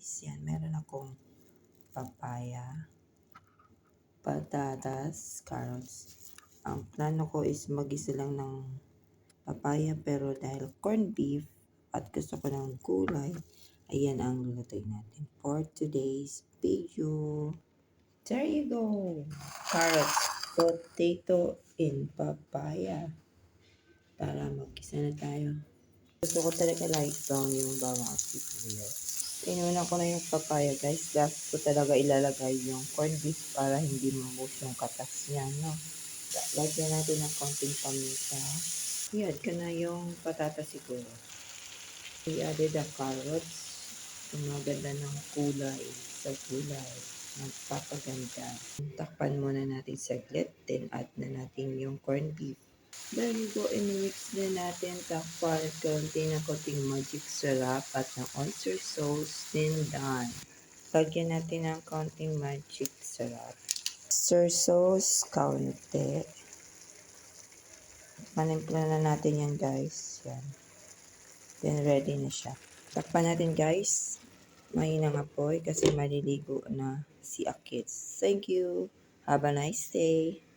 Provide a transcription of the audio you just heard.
guys. Yan, meron akong papaya, patatas, carrots. Ang plano ko is mag-isa lang ng papaya pero dahil corned beef at gusto ko ng gulay, ayan ang lulutuin natin for today's video. There you go! Carrots, potato, and papaya. Para mag-isa na tayo. Gusto ko talaga light brown yung bawang at sibuyas. Inuna ko na yung papaya guys. Last ko talaga ilalagay yung corned beef para hindi mabus yung katas niya, no? Lagyan natin ng konting paminta. I-add ko na yung patatas siguro. I-added the carrots. Maganda ng kulay sa gulay. Magpapaganda. Takpan muna natin saglit. Then add na natin yung corned beef. Then go and mix din natin. Takpan at konti na konting magic syrup at ng oyster sauce. Then done. Lagyan natin ng konting magic syrup. Oyster sauce, kaunti. Manimpla na natin yan guys. Yan. Then ready na siya. Takpan natin guys. Mahinang apoy kasi maliligo na si Akits. Thank you. Have a nice day.